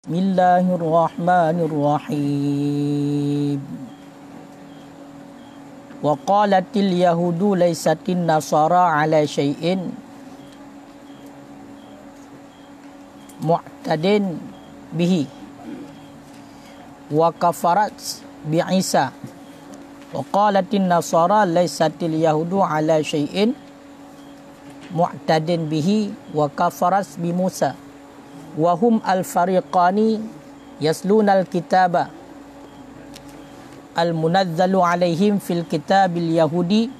Bismillahirrahmanirrahim. Wa qalatil yahudu laysatin nasara ala syai'in mu'tadin bihi wa kafarat bi Isa. Wa qalatin nasara laysatil yahudu ala syai'in mu'tadin bihi wa kafarat bi Musa. Wahum al-fariqani yasluna al-kitaba al-munazzalu alaihim fil kitabil yahudi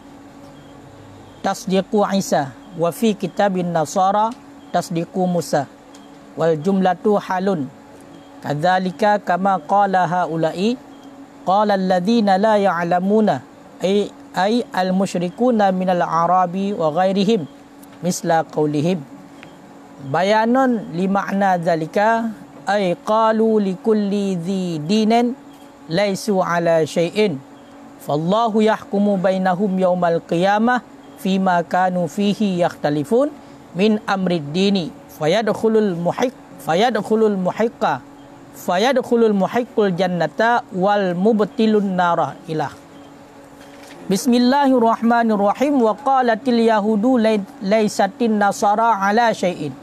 tasdiqu Isa wa fi kitabin nasara tasdiqu Musa wal jumlatu halun kadzalika kama qala haula'i qala alladhina la ya'lamuna ay al-musyrikuna minal arabi wa ghairihim misla qaulihim bayanun li ma'na dzalika ay qalu li kulli dhi dinin laisu ala syai'in fallahu yahkumu bainahum yaumal qiyamah fima kanu fihi yakhtalifun min amrid dini fayadkhulul muhiqqul jannata wal mubtilun nara ilah. Bismillahirrahmanirrahim. Wa qalatil yahudu laisatin nasara ala syai'in.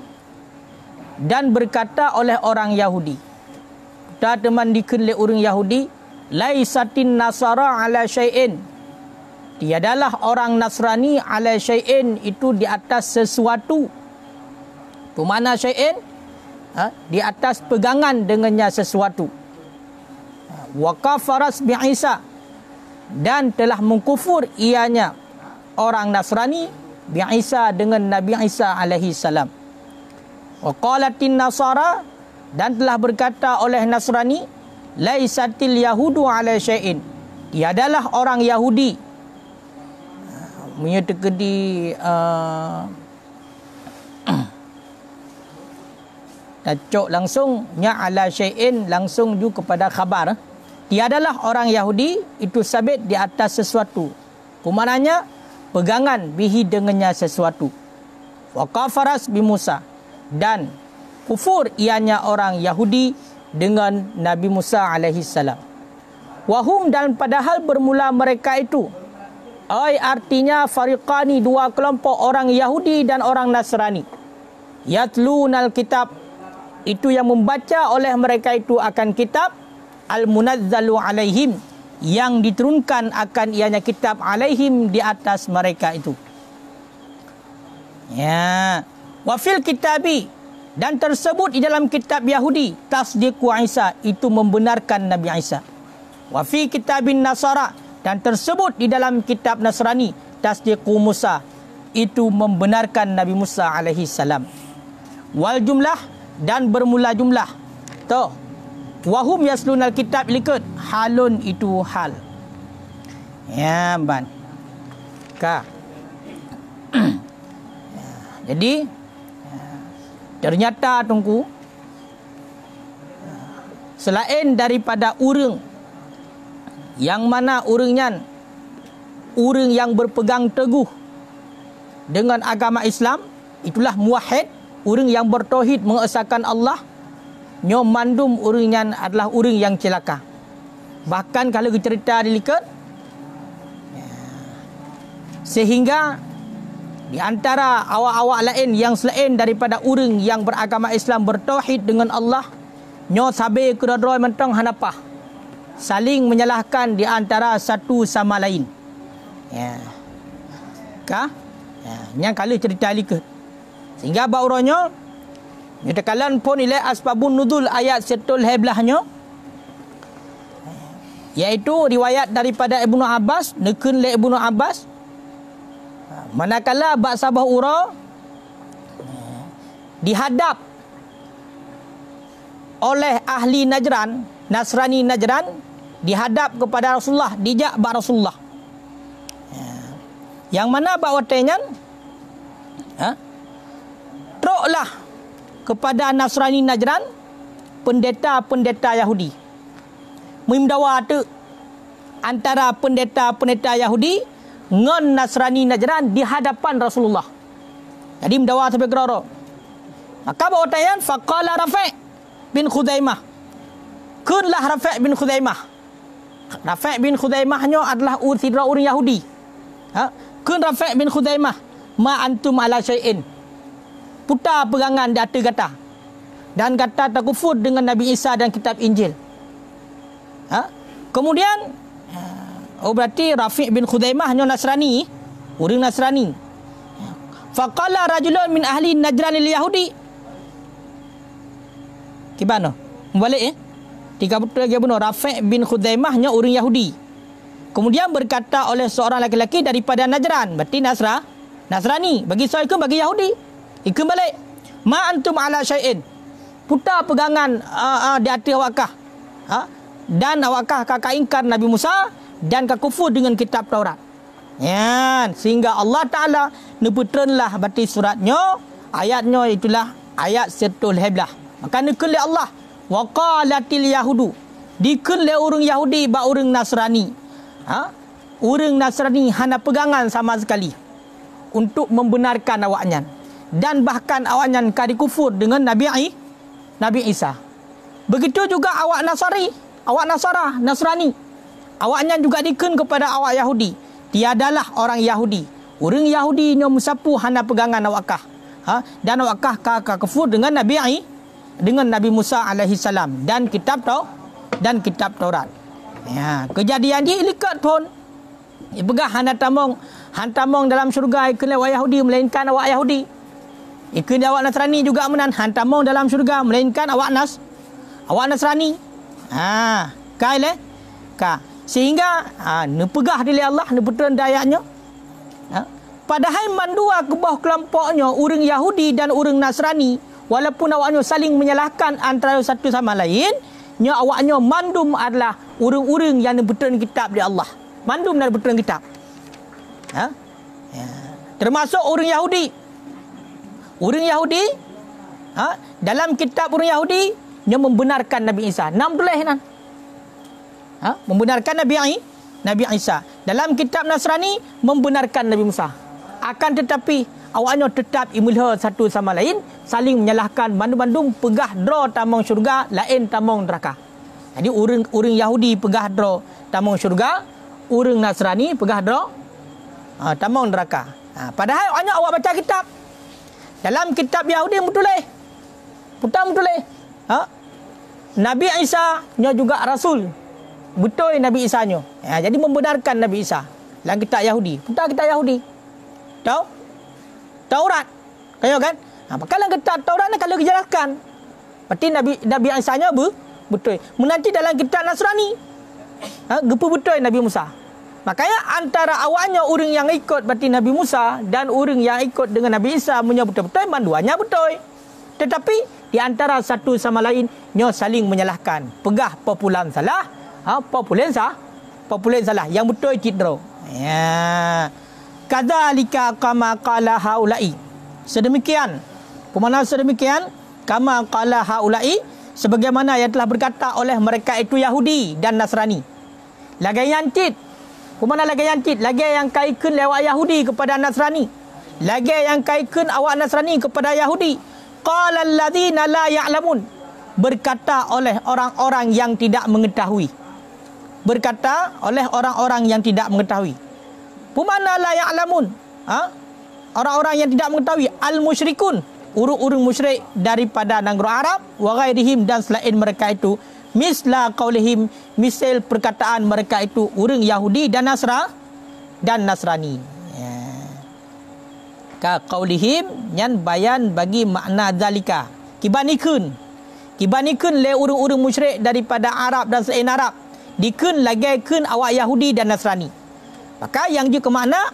Dan berkata oleh orang Yahudi, kita teman dikenali orang Yahudi, laisatin nasara ala syai'in, tiadalah orang Nasrani ala syai'in, itu di atas sesuatu. Itu mana syai'in? Di atas pegangan dengannya sesuatu. Wa kafaras bi Isa, dan telah mengkufur ianya orang Nasrani bi Isa dengan Nabi Isa alaihi salam. Wa qalatin nasara, dan telah berkata oleh Nasrani, laisatil yahudu ala syai'in, tiadalah orang Yahudi menyatakan di tacuk langsung nya ala syai'in langsung juga kepada khabar. Tiadalah orang Yahudi itu sabit di atas sesuatu. Pemananya pegangan bihi dengannya sesuatu. Wa kafaras bi Musa, dan kufur ianya orang Yahudi dengan Nabi Musa alaihi salam. Wahum, dan padahal bermula mereka itu, artinya fariqani, dua kelompok, orang Yahudi dan orang Nasrani. Yatlunal kitab, itu yang membaca oleh mereka itu akan kitab al-munazzalu alaihim, yang diturunkan akan ianya kitab alaihim di atas mereka itu. Ya. Wa fil kitabi, dan tersebut di dalam kitab Yahudi, tasdiqu Isa, itu membenarkan Nabi Isa. Wa fi kitabin nasara, dan tersebut di dalam kitab Nasrani, tasdiqu Musa, itu membenarkan Nabi Musa alaihi salam. Wal jumlah, dan bermula jumlah. Tuh. Wahum yaslunal kitab likut, halun, itu hal. Ya, ban. Ka. Jadi ternyata tunggu, selain daripada urang yang mana urangnya urang yang berpegang teguh dengan agama Islam, itulah muwahhid, urang yang bertauhid mengesahkan Allah, nyo mandum urangnya adalah urang yang celaka. Bahkan kalau cerita dilihat, sehingga di antara awak-awak lain yang selain daripada orang yang beragama Islam bertauhid dengan Allah, nyo sabe kedua-dua mentang hanapah, saling menyalahkan di antara satu sama lain. Ya. Kah? Ya, yang kali cerita liket. Sehingga bauronyo nyatakalan pun nilai asbabun nuzul ayat setul heblahnya, yaitu riwayat daripada Ibnu Abbas, nekun le Ibnu Abbas, manakala bak sabah ura dihadap oleh ahli Najran, Nasrani Najran, dihadap kepada Rasulullah, dijak bak Rasulullah, yang mana bak watenya teruklah kepada Nasrani Najran, pendeta-pendeta Yahudi memdawa tu antara pendeta-pendeta Yahudi ngon Nasrani Najran di hadapan Rasulullah. Jadi mendawa sampai kerara. Maka bawa tayan faqala Rafi', bin Khuzaimah. Kunlah Rafi' bin Khuzaimah. Rafi' bin Khuzaimah nya adalah orang Yahudi. Kun Rafi' bin Khuzaimah, ma antum ala syai'in. Putar pegangan di atas kata. Dan kata takufur dengan Nabi Isa dan kitab Injil. Kemudian berarti Rafi' bin Khuzaimah nya Nasrani, orang Nasrani. Faqala rajulun min ahli Najran al-Yahudi. Gimana? Membalik Tiga betul lagi benar. Rafi' bin Khuzaimah nya orang Yahudi. Kemudian berkata oleh seorang lelaki daripada Najran, berarti Nasrani. Bagi saya ikut, bagi Yahudi. Ikut balik. Ma antum ala syai'in. Putar pegangan di atas awakkah. Dan awakkah kakak ingkar Nabi Musa dan kakufur dengan kitab Taurat. Ya, sehingga Allah Ta'ala neputrenlah berarti suratnya, ayatnya itulah ayat Suratul Heblah. Maka nekun oleh Allah, wa qalatil yahudu, dikun oleh orang Yahudi ba orang Nasrani. Orang Nasrani hana pegangan sama sekali untuk membenarkan awaknya, dan bahkan awaknya kadi kufur dengan Nabi Isa. Begitu juga awak Nasrani, awaknya juga dikun kepada awak Yahudi. Tiadalah orang Yahudi. Orang Yahudi nya musapu hana pegangan awakkah. Dan awakkah kafir dengan Nabi Musa alaihi salam dan kitab Taurat. Ya, kejadian dia likat pun. Pegah hantamong dalam syurga ikut awak Yahudi melainkan awak Yahudi. Ikut awak Nasrani juga menan hantamong dalam syurga melainkan awak Nasrani. Sehingga nepegah dili Allah neputran dayaknya. Padahal mandua ke bawah kelompoknya orang Yahudi dan orang Nasrani, walaupun awaknya saling menyalahkan antara satu sama lain, nya awaknya mandum adalah orang-orang yang neputran kitab di Allah. Mandum dan neputran kitab. Termasuk orang Yahudi. Orang Yahudi dalam kitab orang Yahudi nya membenarkan Nabi Isa. Membenarkan Nabi Isa. Dalam kitab Nasrani membenarkan Nabi Musa. Akan tetapi awaknya tetap imulha satu sama lain, saling menyalahkan, mandum-mandum pegah draw tamong syurga, lain tamong neraka. Jadi orang Yahudi pegah draw tamong syurga, orang Nasrani pegah draw tamong neraka. Padahal awak baca kitab. Dalam kitab Yahudi betul. Nabi Isa nya juga rasul. Betul Nabi Isa nya. Jadi membenarkan Nabi Isa. Dalam kitab Yahudi. Putar kitab Yahudi. Tahu? Taurat. Kayo kan? Kalau kitab Taurat ni kalau dijelaskan. Berarti Nabi Isa nya betul. Menanti dalam kitab Nasrani. Gepu betul Nabi Musa. Makanya antara awaknya orang yang ikut berarti Nabi Musa dan orang yang ikut dengan Nabi Isa punya betul-betul manduannya betul. Tetapi di antara satu sama lain nya saling menyalahkan. Pegah populan salah. Populen salah. Yang betul cidro. Ya. Kadzalika kama qala haula'i. Sedemikian. Pemana sedemikian? Kama qala haula'i, sebagaimana yang telah berkata oleh mereka itu Yahudi dan Nasrani. Lagi yang cid. Pemana lagi yang cid? Lagi yang kaikun lewat Yahudi kepada Nasrani. Lagi yang kaikun awak Nasrani kepada Yahudi. Qala alladzina la ya'lamun. Berkata oleh orang-orang yang tidak mengetahui. Pemana la ya'lamun? Orang-orang yang tidak mengetahui. Al-musyrikun. Urung-urung musyrik daripada negara Arab. Wa ghairihim, dan selain mereka itu. Misla qaulihim, misal perkataan mereka itu. Urung Yahudi dan Nasrani. Ka qaulihim, yang bayan bagi makna zalika. Kibanikun le urung-urung musyrik daripada Arab dan selain Arab. Dikun lagi kun awak Yahudi dan Nasrani. Maka yang juga makna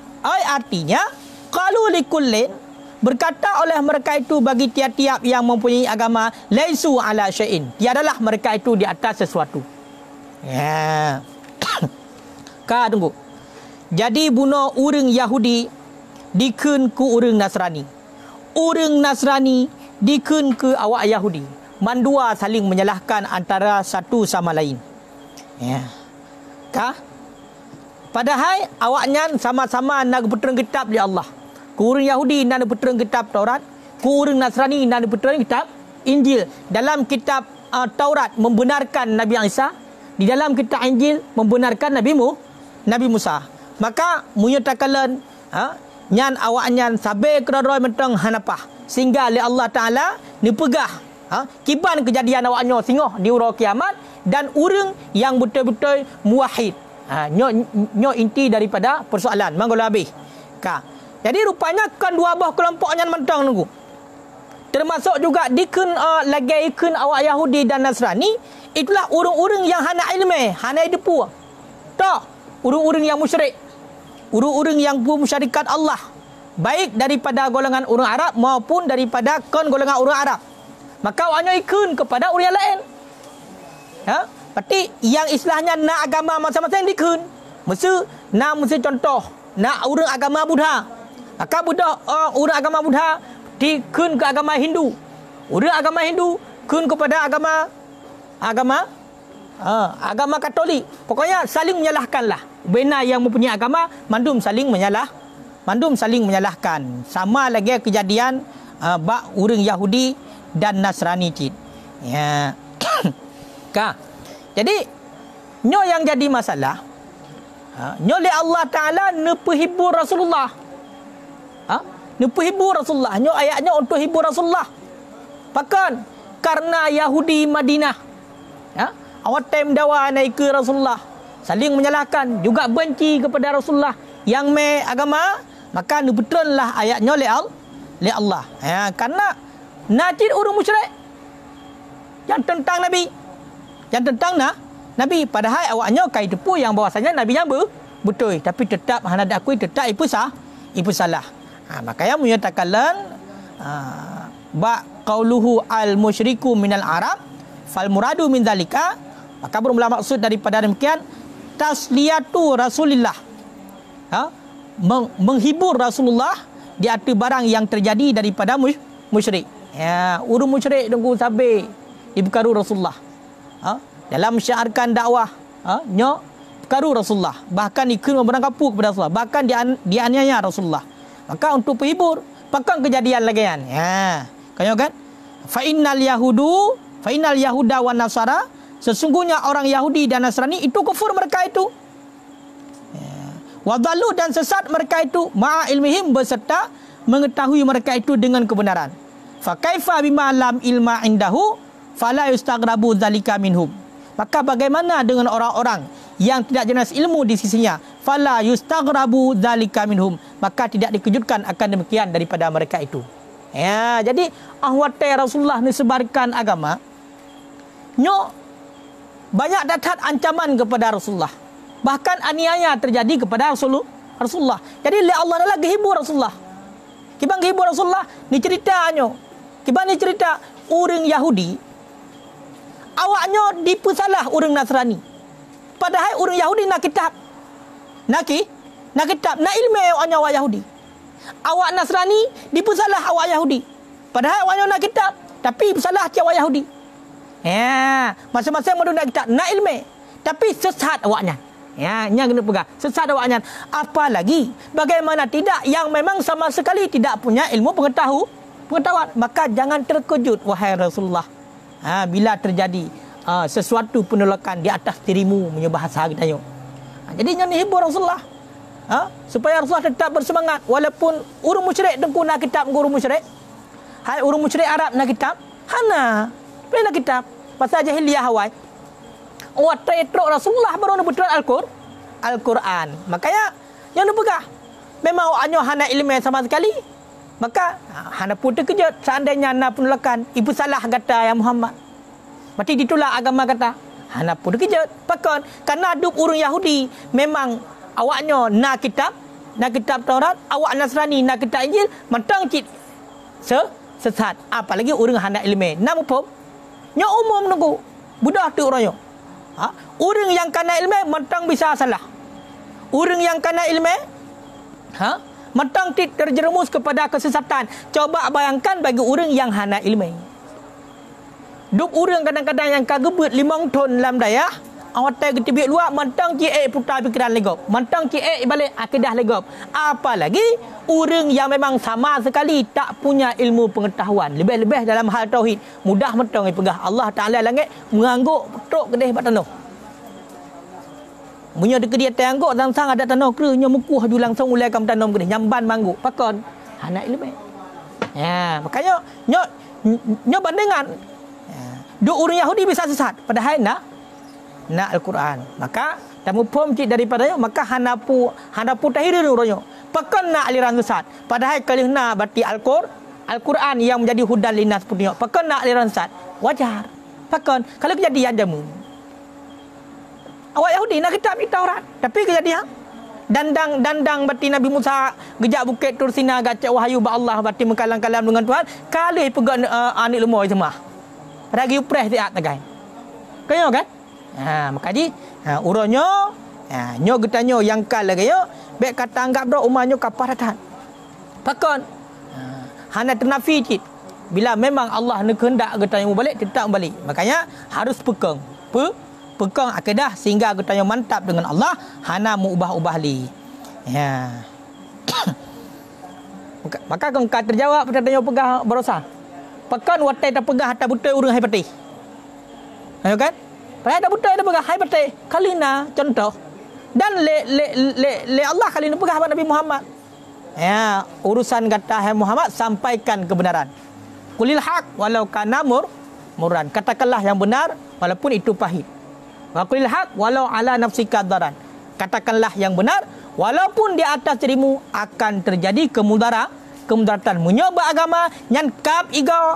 artinya qalu likullin, berkata oleh mereka itu bagi tiap-tiap yang mempunyai agama, laisu ala syai'in, tiadalah mereka itu di atas sesuatu. Ya. Tunggu. Jadi bunuh urang Yahudi dikun ku urang Nasrani. Urang Nasrani dikun ke awak Yahudi. Mandua saling menyalahkan antara satu sama lain. Ya. Padahal awaknya sama-sama nak putra kitab di Allah. Ku urang Yahudi nak putra kitab Taurat, ku urang Nasrani nak putra kitab Injil. Dalam kitab Taurat membenarkan Nabi Isa, di dalam kitab Injil membenarkan Nabi Musa. Maka munyo takalan nyan awak nyan sabe keroroi mentang hanapah sehingga oleh Allah Taala ni pegah kiban kejadian awaknya singoh di ura kiamat dan urang yang betul-betul muwahhid. Nyo inti daripada persoalan manggolo habis. Jadi rupanya kan dua buah kelompok nyan mentang nunggu. Termasuk juga dikun lagi ikun awak Yahudi dan Nasrani, itulah urang-urang yang hana ilmu, hana depu. Tak, urang-urang yang musyrik. Urang-urang yang bermusyrikat Allah. Baik daripada golongan orang Arab maupun daripada golongan orang Arab. Maka awaknya ikun kepada orang yang lain. Berarti yang istilahnya nak agama masing-masing dikun. Mesti contoh, nak orang agama Buddha. Maka orang agama Buddha dikun ke agama Hindu. Orang agama Hindu kun kepada agama Katolik. Pokoknya saling menyalahkanlah. Benar yang mempunyai agama mandum saling menyalahkan. Sama lagi kejadian bak orang Yahudi dan Nasrani cid. Ya. Jadi nyo yang jadi masalah, nyo le Allah Taala nepehibur Rasulullah. Nepehibur Rasulullah. Nyo ayatnya untuk hibur Rasulullah. Bahkan karena Yahudi Madinah, awak time dawa naik ke Rasulullah, saling menyalahkan, juga benci kepada Rasulullah yang agama, maka betul-lah ayatnya le Allah. Karena najid urung musyrik yang tentang Nabi, Nabi, padahal awaknya kai tepu yang bahwasanya Nabi yang betul, tapi tetap hendak akui tetap itu salah. Makanya menyatakan ba qauluhu al musyriku minal arab fal muradu min zalika, maka bermula maksud daripada demikian tasliyatu Rasulillah, menghibur Rasulullah di atas barang yang terjadi daripada musyrik. Urung musyrik tunggu sabe diberkaru Rasulullah. Dalam syiarkan dakwah, nyo berkaru Rasulullah, bahkan ikut memberang kapu kepada Rasulullah, bahkan dianiaya Rasulullah. Maka untuk penghibur, bahkan kejadian lagi kan. Kaya kan? Fa innal yahuda wan nasara, sesungguhnya orang Yahudi dan Nasrani itu kufur mereka itu. Wadallu dan sesat mereka itu ma'a ilmihim beserta mengetahui mereka itu dengan kebenaran. Fa kaifa bima lam ilma indahu fala yustaghrabu dzalika minhum. Maka bagaimana dengan orang-orang yang tidak jelas ilmu di sisinya? Fala yustaghrabu dzalika minhum. Maka tidak dikejutkan akan demikian daripada mereka itu. Jadi ahwate Rasulullah disebarkan agama, nyo banyak datang ancaman kepada Rasulullah. Bahkan aniaya terjadi kepada Rasulullah. Jadi Allah lagi hibur Rasulullah. Kibang hibur Rasulullah ni ceritanya. Kibang ni cerita orang Yahudi awaknya dipesalah orang Nasrani. Padahal orang Yahudi nak kitab. Nak kitab, nak ilmu awaknya awak Yahudi. Awak Nasrani dipesalah awak Yahudi. Padahal awaknya nak kitab, tapi pesalah awak Yahudi. Masing-masing madu nak kitab, nak ilmu, tapi sesat awaknya. Yang kena pegang, sesat awaknya. Apalagi bagaimana tidak yang memang sama sekali tidak punya ilmu pengetahuan. Maka jangan terkejut wahai Rasulullah. Bila terjadi sesuatu penolakan di atas dirimu menyembah sahari tayo. Jadi yang hibur Rasulullah, supaya Rasulullah tetap bersemangat walaupun urung musyrik dengku nak kitab guru musyrik. Hai urung musyrik Arab nak kitab, hana boleh nak kitab pasal jahiliyah hawai. Awak teruk Rasulullah baru nak betul Al-Quran. Makanya yang nak pegah memang awaknya hana ilmu sama sekali. Maka hana pun terkejut seandainya hana penolakan ibu salah kata yang Muhammad. Berarti itulah agama kata. Hana pun terkejut. Pakon karena aduk orang Yahudi memang awaknya nak kitab Taurat, awak Nasrani nak kitab Injil, mentang cik sesat. Apalagi orang hana ilmu. Nama pun nya umum nunggu budak tu orangnya. Orang yang kana ilmu mentang bisa salah. Orang yang kana ilmu mentang terjerumus kepada kesesatan. Coba bayangkan bagi orang yang hana ilmu. Duk orang kadang-kadang yang kagebut 5 ton dalam daya, hotel kita biak luar, mentang cie putar fikiran legop. Mentang cie balik akidah legop. Apalagi orang yang memang sama sekali tak punya ilmu pengetahuan. Lebih-lebih dalam hal tauhid. Mudah mentang pegah Allah Ta'ala langit, mengangguk petuk kedih bat tanah. Punya dekat dia terangguk sang ada tanah kera, nya mukuh ju langsung ulai kam tanam kedih, nyamban mangguk. Pakon. Anak lebih. Ya, makanya nyo bandingan. Duk orang Yahudi bisa sesat padahal nak Al-Quran. Maka tamu pom cik daripadanya, maka hanapu tahir orangnya. Pakon nak aliran sesat padahal kalau nak berarti Al-Quran yang menjadi hudan linas punya. Pakon nak aliran sesat. Wajar. Pakon kalau kejadian jamu. Awak Yahudi nak kitab di Taurat, tapi kejadian dandang berarti Nabi Musa gejak bukit Tur Sina gacak wahyu ba Allah berarti mengkalam-kalam dengan Tuhan kali pegang anik lemah semua. Ragi upres dia tagai. Kayo kan? Maka di uronyo nyo getanyo yang kal lagi yo bek kata anggap dah umanyo kapar datang. Pakon hana ternafi cit. Bila memang Allah nak kehendak getanyo balik tetap balik. Makanya harus pegang akidah sehingga getanyo mantap dengan Allah, hana mu ubah-ubah li. Ya. Maka kau terjawab pertanyaan pegah berosa. Pekan watai tak pegah atas butai urang hai peti. Ayo kan? Pada tak butai tak pegah hai peti. Kalina contoh. Dan le Allah kalina pegah Nabi Muhammad. Ya, urusan kata hai Muhammad sampaikan kebenaran. Qulil haq walau kana murran. Katakanlah yang benar walaupun itu pahit. Wa qulil haq walau ala nafsika daran. Katakanlah yang benar walaupun di atas dirimu akan terjadi kemudaratan. Menyoba agama nyan kap iga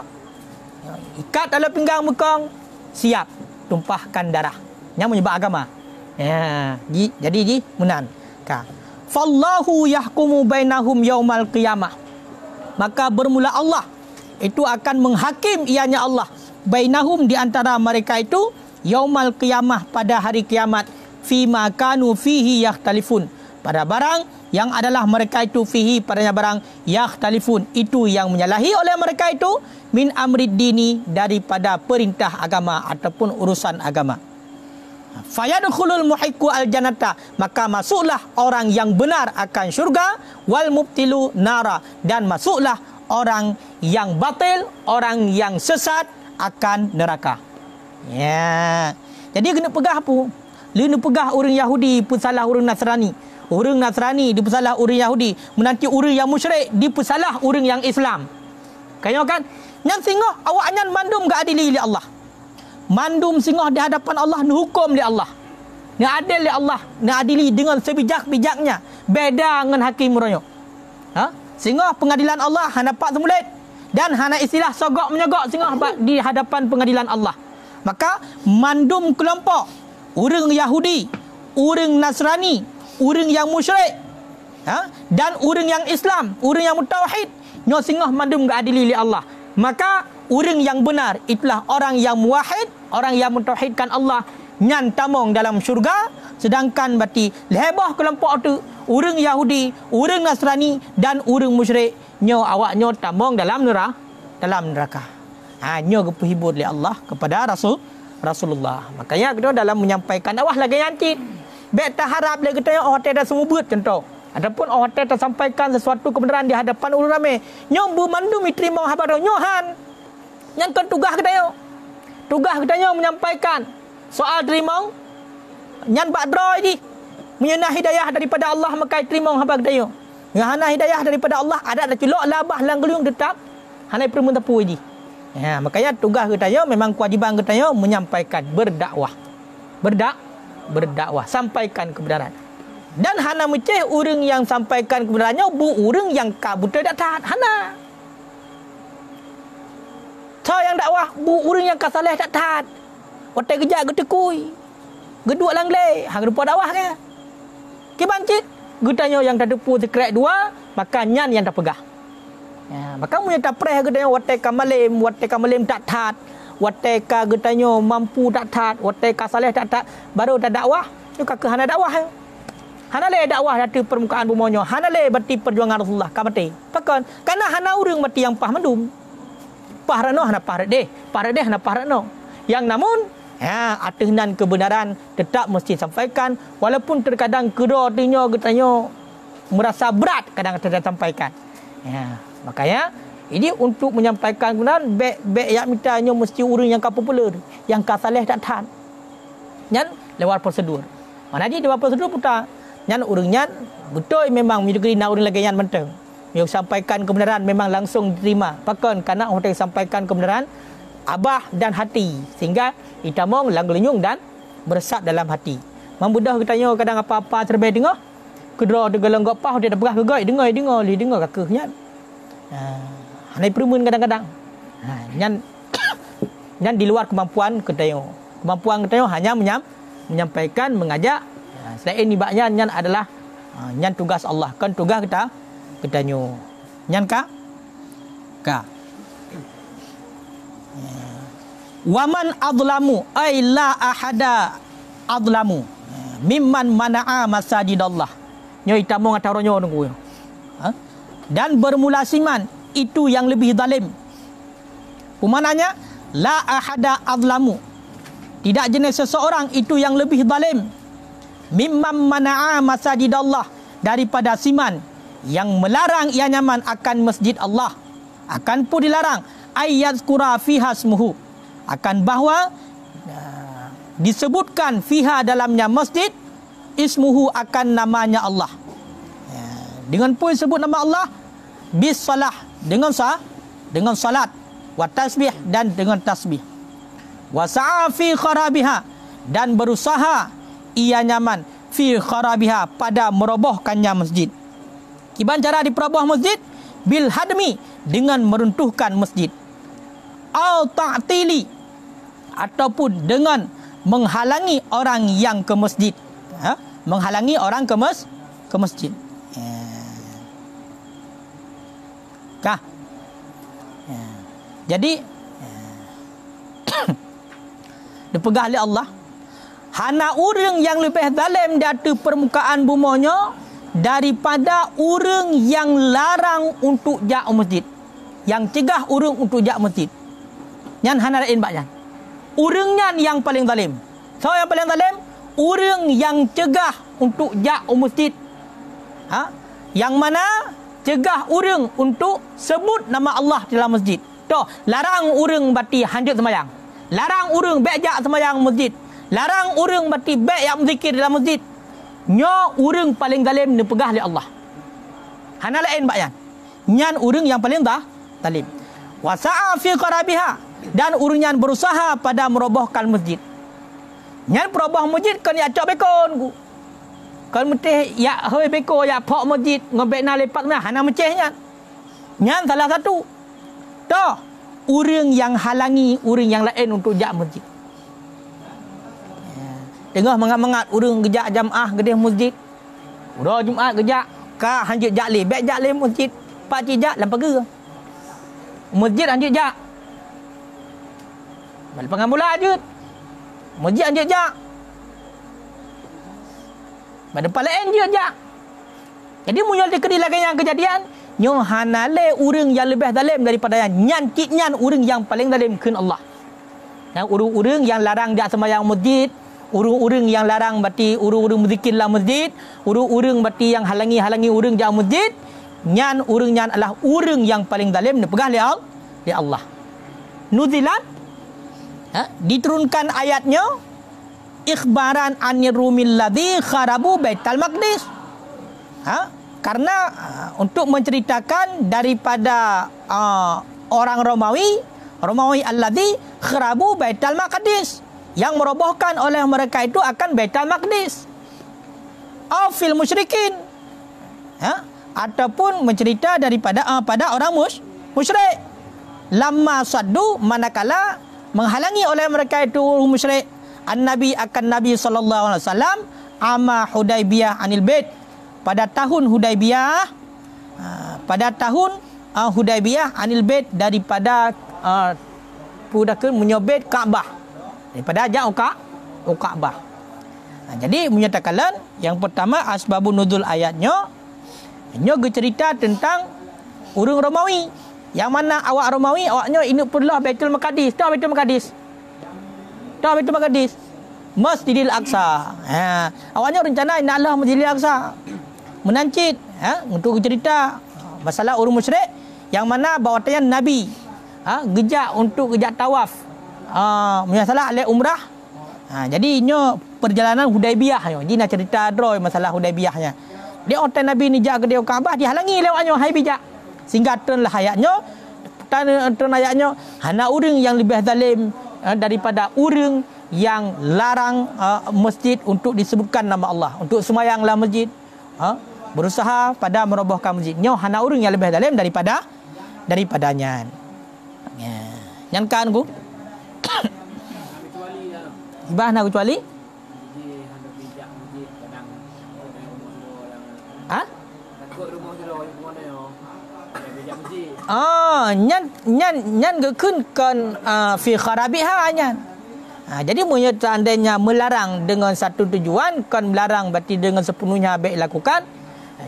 ikat dalam pinggang mekong siap tumpahkan darah. Yang menyoba agama. Ya, jadi menan. Ka. Fallahu yahkumu bainahum yaumal qiyamah. Maka bermula Allah itu akan menghakim ianya Allah bainahum di antara mereka itu yaumal qiyamah pada hari kiamat fima kanu fihi yakhtalifun pada barang yang adalah mereka itu fihi padanya barang yakhtalifun itu yang menyalahi oleh mereka itu min amrid dini daripada perintah agama ataupun urusan agama. Fayadkhulul muhiqqu aljannata maka masuklah orang yang benar akan syurga wal mubtilu nara dan masuklah orang yang batil orang yang sesat akan neraka. Ya. Jadi kena pegah apa? Kena pegah orang Yahudi pesalah orang Nasrani. Orang Nasrani dipesalah orang Yahudi, menanti orang yang musyrik dipesalah orang yang Islam. Kayo kan? Nyan singoh awak nyan mandum gak adili li Allah. Mandum singoh di hadapan Allah ni hukum li Allah. Ni adil li Allah, ni adili dengan sebijak-bijaknya. Beda dengan hakim royo. Singoh pengadilan Allah hana pak semulit dan hana istilah sogok menyogok singoh di hadapan pengadilan Allah. Maka mandum kelompok orang Yahudi, orang Nasrani, orang yang musyrik, dan orang yang Islam, orang yang mutauhid, nyo singoh mandum ga adili li Allah. Maka orang yang benar itulah orang yang muwahhid, orang yang mentauhidkan Allah, nyan tamong dalam syurga. Sedangkan berarti lebah kelompok tu orang Yahudi, orang Nasrani dan orang musyrik, nyo awak nyo tamong dalam neraka. Nyo kepehibur oleh Allah kepada Rasulullah. Makanya kita dalam menyampaikan dakwah lagi nyantit. Bek tak harap lagi kita hotel dah semua buat contoh. Adapun hotel tersampaikan sesuatu kebenaran di hadapan orang ramai. Nyo bermandum diterima habar nyohan. Yang kan tugas kita yo. Tugas kita yo menyampaikan soal terima. Nyan bak droi di. Menyena hidayah daripada Allah maka terima habar kita yo. Ngahana hidayah daripada Allah ada dah celok labah langgelung tetap. Hanai perlu tapu di. Ya, makanya tugas kita memang kewajiban kita menyampaikan berdakwah. Berdakwah sampaikan kebenaran. Dan hana meceh orang yang sampaikan kebenarannya bu orang yang kabut tak taat hana. Saya yang dakwah bu orang yang kasaleh tak taat. Otak kejak getekui. Gedua langle hang rupa dakwah ke. Ki bancit gutanya yang tak depu sekret dua maka nyan yang tak pegah. Ya, maka punya tak preh getanyo wateka malim tak taat, wateka getanyo mampu tak taat, wateka saleh tak taat, baru tak dakwah, juga ke hana dakwah. Hana le dakwah datu permukaan bumonyo, hana le berarti perjuangan Rasulullah kamati. Pakon, karena hana urang berarti yang pah mandum. Pah rano hana pah deh hana pah rano. Yang namun Atenan kebenaran tetap mesti sampaikan, walaupun terkadang kedua katanya merasa berat kadang kita sampaikan. Makanya ini untuk menyampaikan kebenaran baik yang mitanya mesti urang yang popular, yang kasaleh tak tahan. Nyan lewat prosedur. Mana dia lewat prosedur putar. Nyan urangnya betul memang menjadi nak urang lagi yang menteng. Yang sampaikan kebenaran memang langsung diterima. Bahkan karena orang yang sampaikan kebenaran abah dan hati, sehingga itamong langlenyung dan meresap dalam hati. Membudah katanya kadang apa-apa terbaik dengar. Kedua degalang gopah dia dah berah gegai dengar kakaknya. Hanai perumun kadang-kadang. Nyan di luar kemampuan katanya. Kemampuan katanya hanya menyampaikan, mengajak. Selain ibadnya nyan adalah nyan tugas Allah. Kan tugas katanya. Nyan ka? Waman adlamu ay la ahada adlamu mimman mana'a masajidallah. Nyo itamong ataronyo nunggu. Dan bermula siman itu yang lebih zalim. Pemananya la ahada adlamu. Tidak jenis seseorang itu yang lebih zalim mimman mana'a masajidallah, daripada siman yang melarang ia nyaman akan masjid Allah. Akan pun dilarang ayyazkura fiha ismuhu, akan bahawa disebutkan fiha dalamnya masjid ismuhu akan namanya Allah. Dengan pun sebut nama Allah bis salah, dengan salat, wa tasbih, dan dengan tasbih, wa sa'a fi kharabiha, dan berusaha ia nyaman fi kharabiha, pada merobohkannya masjid. Kiban cara diperoboh masjid? Bil hadmi, dengan meruntuhkan masjid. Au ta'tili, ataupun dengan menghalangi orang yang ke masjid. Menghalangi orang ke masjid. Jadi dipegah oleh Allah, hana urang yang lebih zalim di atas permukaan bumanya daripada urang yang larang untuk jak masjid, yang cegah urang untuk jak masjid. Nyan hana lain baknya. Urang nyan yang paling zalim. So yang paling zalim urang yang cegah untuk jak masjid. Yang mana cegah urang untuk sebut nama Allah dalam masjid. Toh, larang urang bati hanjut sembahyang. Larang urang baik jak sembahyang masjid. Larang urang bati baik yang berzikir dalam masjid. Nyo urang paling zalim dipegah oleh Allah. Hana lain baknya. Nyan urang yang paling zalim. Wa sa'a fi qarabiha, dan urang nyan berusaha pada merobohkan masjid. Nyan peroboh masjid kan ya cok bekon ku. Kan metih ya hoi beko ya pok masjid ngobek na lepak na hana mecehnya. Nyan salah satu. Toh, urang yang halangi urang yang lain untuk jak masjid. Tengah mengat-mengat urang gejak jamaah gedeh masjid. Udah Jumaat gejak ka hanjut jak le, baik jak le masjid. Pak cik jak lam pagar. Masjid hanjut jak. Balik pengamula je. Masjid hanjut jak. Pada palain je jak. Jadi munyal dia kedilakan yang kejadian, nyo hanale urang yang lebih zalim daripada nyan kit nyan urang yang paling zalim keun Allah. Yang urang yang larang jak sembahyang masjid, urang yang larang bati urang berzikir dalam masjid, urang bati yang halangi urang jak masjid, nyan urang nyan adalah urang yang paling zalim dipegah oleh Allah. Nuzilat diturunkan ayatnya ikhbaran anir rumil ladzi kharabu baital maqdis. Karena untuk menceritakan daripada orang Romawi alladzi kharabu baital maqdis, yang merobohkan oleh mereka itu akan baital maqdis. Fil musyrikin, ataupun mencerita daripada pada orang musyrik. Lamma saddu, manakala menghalangi oleh mereka itu musyrik an-nabi akan Nabi sallallahu alaihi wasallam ama Hudaibiyah anil bait, pada tahun Hudaibiyah, anil bait, daripada pudakeun menyobet Kaabah, daripada jauh Kaabah. Jadi menyatakan yang pertama asbabun nuzul ayatnya nyo cerita tentang urang Romawi, yang mana awak Romawi awaknya ini perlu Baitul Maqdis. Tahu Baitul Maqdis? dah Baitul Maqdis, Masjidil Aqsa. Awaknya rencana nak lah Masjidil Aqsa. Menancit untuk cerita masalah orang musyrik yang mana bawatan Nabi gejak untuk gejak tawaf. Masalah alih umrah. Jadi nyo perjalanan Hudaibiyah yo. Jadi nak cerita droy masalah Hudaibiyahnya. Dia otak Nabi ni jak ke dia Kaabah dihalangi lewatnya hai bijak. Sehingga turunlah ayatnya turun ayatnya hana urang yang lebih zalim daripada urang yang larang masjid untuk disebutkan nama Allah, untuk semayanglah masjid, berusaha pada merobohkan masjid. Nyo hana urang yang lebih zalim daripadanya. Nyan kan ku ibah nak kecuali nyan gekun fi kharabiha nyan. Jadi punya seandainya melarang dengan satu tujuan, kan melarang berarti dengan sepenuhnya baik lakukan.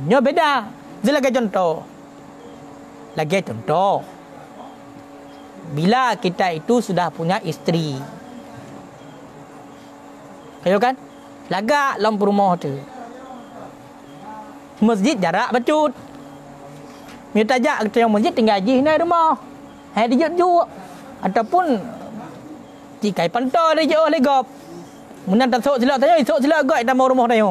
Nyo beda. Lagi contoh. Bila kita itu sudah punya isteri. Kayo kan? Lagak dalam rumah tu. Masjid jarak bacut. Minta tajak kita yang masjid tinggal haji ni rumah. Hai dia juga. Ataupun jika pantau dia jauh legop. Menan tak sok silap tanya, sok silap goi dalam rumah dia.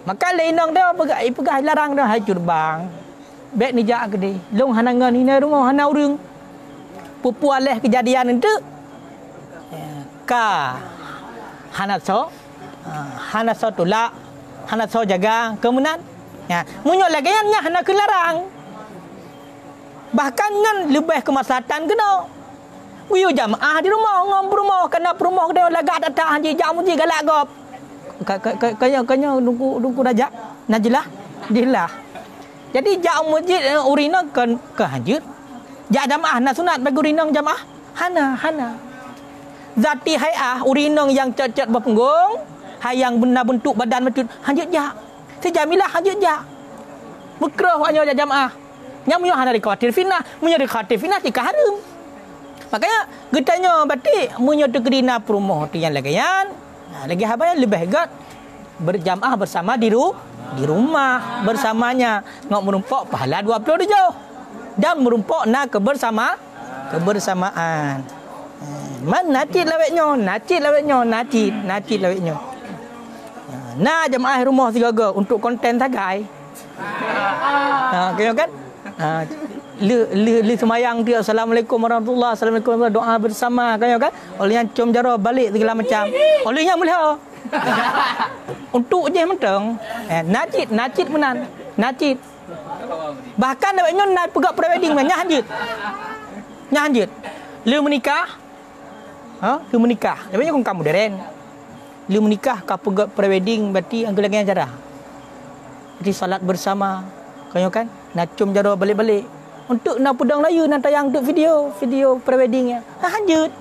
Maka lainang dia pegang larang dia hai curbang. Bek ni jak ke dia. Long hanangan ni rumah hana urang. Pupuan leh kejadian itu. Hanaso tolak, hanaso jaga kemunan. Munyok lagi yang hana kelarang. Bahkan ngan lebih kemaslahatan kena. Wiyo jamaah di rumah ngom rumah kena rumah dia lagak datang haji jamu ji galak gop. Kanya nunggu dajak najlah dilah. Jadi jak masjid urina kan ke hajir. Jak jamaah nak sunat bagi urina jamaah hana. Zati hai'ah urinong yang cacat berpunggung, hayang benar bentuk badan betul hajut jak. Sejamilah hajut jak. Bekrah hanya jamaah. Yang munyo hana dikhawatir fitnah, munyo dikhawatir fitnah tika haram. Makanya getanya berarti munyo tu kerina perumah tu yang lagayan. Lagi habaya lebih gat berjamaah bersama di rumah bersamanya. Ngok merumpak pahala 27 dan merumpak nak kebersamaan. Man nacit lawetnya. Nah jemaah rumah sigaga untuk konten tagai. Kaya kan? Li semayang dia assalamualaikum warahmatullahi assalamualaikum doa bersama kaya kan? Oleh yang com jaro balik segala macam. Oleh yang mulia. Untuk je mentang. Nacit menan. Nacit. Bahkan lawetnya nak pegak pre-wedding banyak hanjut. Lu menikah Lu menikah. Lepas ni kamu deren. Lu menikah kau pergi pre-wedding berarti angka lagi acara. Jadi salat bersama. Kau kan? Nak cum jaro balik-balik. Untuk nak pedang layu nak tayang untuk video pre-weddingnya. Hanjut.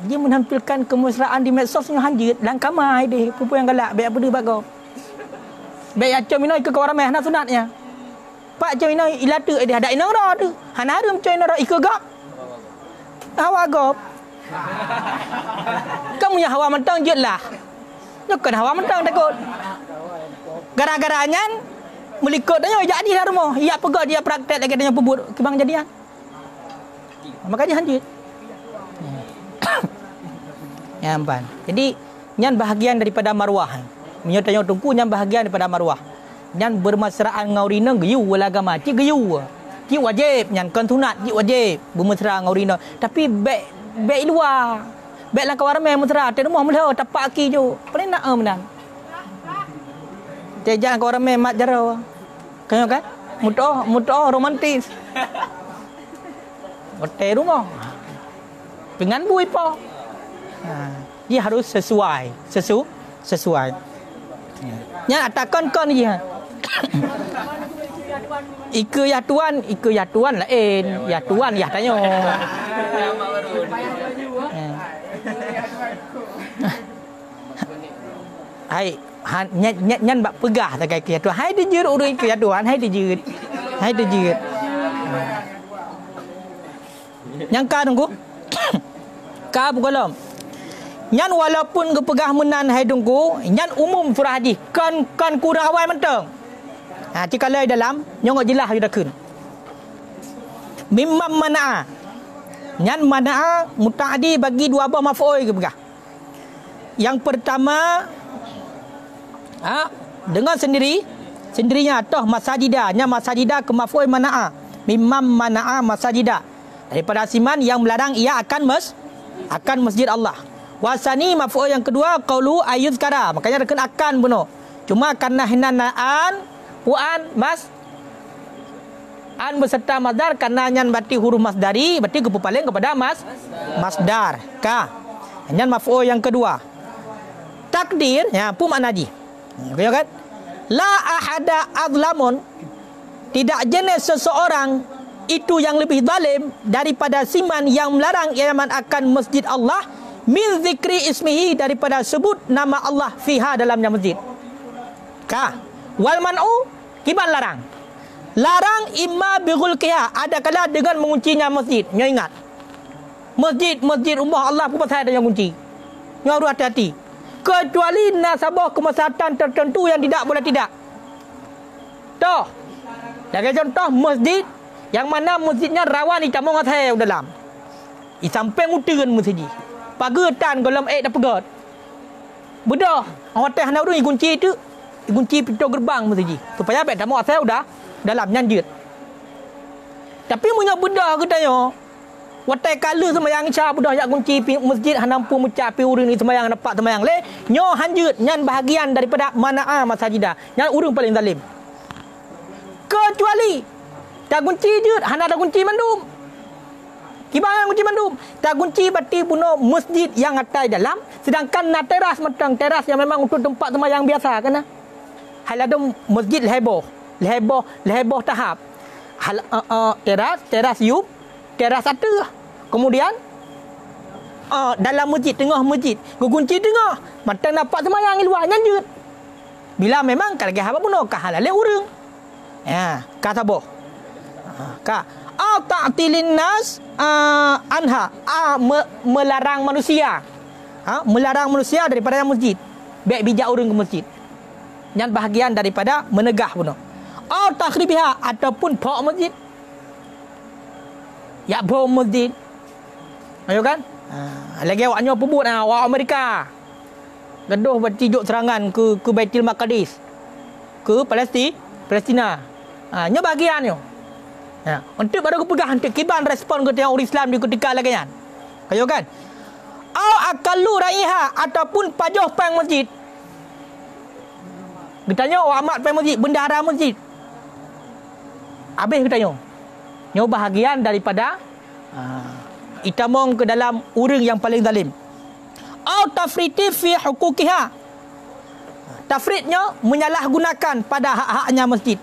Dia menampilkan kemesraan di medsosnya hanjut. Langkamai dia. Perempuan yang galak. Baik apa dia bagus. Baik acam ini ke kawaran meh nak sunatnya. Pak acam ini ilatu dia ada inang dah tu. Hana harum coy nak ikut gap. Hawa gop. Kamu yang hawa mentang je lah. Bukan hawa mentang takut. Gara-garanya melikut dia jadi dah rumah. Ia pegak dia praktek lagi dengan pebut kebang jadian. Makanya hanjut. Ya ampan. Jadi nyan bahagian daripada marwah. Menyotanya tungku nyan bahagian daripada marwah. Nyan bermesraan ngaurina geyu agama ci geyu. Ji wajib nyan kan sunat ji wajib bermesra ngaurina. Tapi baik luar. Baik lah kawan ramai mesra. Di rumah mula tapak aki je. Paling nak menang. Jangan kawan ramai mat jara. Kaya kan? Mutoh romantis. Hotel rumah. Dengan bui po. Dia harus sesuai. Nya atakan kon je. Ika ya tuan lain. Ya tuan ya tanya. Hai nyan bak pegah tak kai tuan. Hai dijir urang ika ya tuan, hai dijir. Nyangka tunggu. Ka bukalam. Nyan walaupun kepegah menan hai dungku, nyan umum surah hadis kan kurang awal mentang. Jika lai dalam nyongok jelas sudah kun. Mimam mana'a. Nyan mana'a muta'adi bagi dua buah maf'ul ke begah. Yang pertama dengan sendirinya toh masajida, nya masajida ke maf'ul mana'a. Mimam mana'a masajida. Daripada siman yang melarang ia akan masjid Allah. Wasani maf'ul yang kedua qaulu ayyuzkara. Makanya rekan akan bunuh. Cuma karena hinanaan puan an beserta masdar karena nyan berarti huruf masdari berarti kepaling kepada masdar. Ka. Nyan maf'ul yang kedua. Takdir ya pu maknaji. Ya kan? La ahada azlamun. Tidak jenis seseorang itu yang lebih zalim daripada siman yang melarang ia akan masjid Allah min zikri ismihi daripada sebut nama Allah fiha dalamnya masjid. Ka. Wal man'u kiban larang. Larang imma bighulqiha, ada kala dengan menguncinya masjid. Nyo ingat. Masjid rumah Allah pun pasal ada yang kunci. Nyo harus hati-hati. Kecuali nasabah kemaslahatan tertentu yang tidak boleh tidak. Toh. Sebagai contoh masjid yang mana masjidnya rawan ditamong atai dalam. I sampai nguteun masjid. Pagetan golom dak pegat. Bedah, hotel hana urang kunci tu. Kunci pintu gerbang masjid. Supaya bet tamu asal udah dalam nyanjut. Tapi punya bedah katanya. Watai kala sembahyang isya bedah jak kunci masjid hanampu mencapi urang ni sembahyang dapat sembahyang le. Nyo hanjut nyan bahagian daripada mana'a masajidah. Nyan urang paling zalim. Kecuali tak kunci jut hana ada kunci mandum. Kibang kunci mandum. Tak kunci berarti bunuh masjid yang atai dalam. Sedangkan na teras matang teras yang memang untuk tempat sembahyang biasa kan. Hal ada masjid leheboh tahap. Hal teras yub, teras satu. Kemudian dalam masjid, tengah masjid, kunci tengah. Matang dapat sembahyang luar nyanjut. Bila memang kalau ke apa bunuh ka halal urang. Ya, ka saboh. Ka ta'tilin nas anha melarang manusia. Melarang manusia daripada masjid. Baik bijak urang ke masjid. Yang bahagian daripada menegah bunuh. Takhribiha ataupun pok masjid. Ya bom masjid. Ayo kan? Lagi awaknya pebut awak Amerika. Gaduh bertijuk serangan ke Baitul Maqdis. Ke Palestina. Nya bahagiannya. Untuk baru kepegang untuk kiban respon ke orang Islam di ketika lagi kan. Ayo kan? Akalu raiha ataupun pajoh pang masjid. Kitanya amat pang masjid, bendahara masjid. Habis kitanya. Nyo bahagian daripada itamong ke dalam urang yang paling zalim. Tafriti fi huquqiha. Tafritnya menyalahgunakan pada hak-haknya masjid.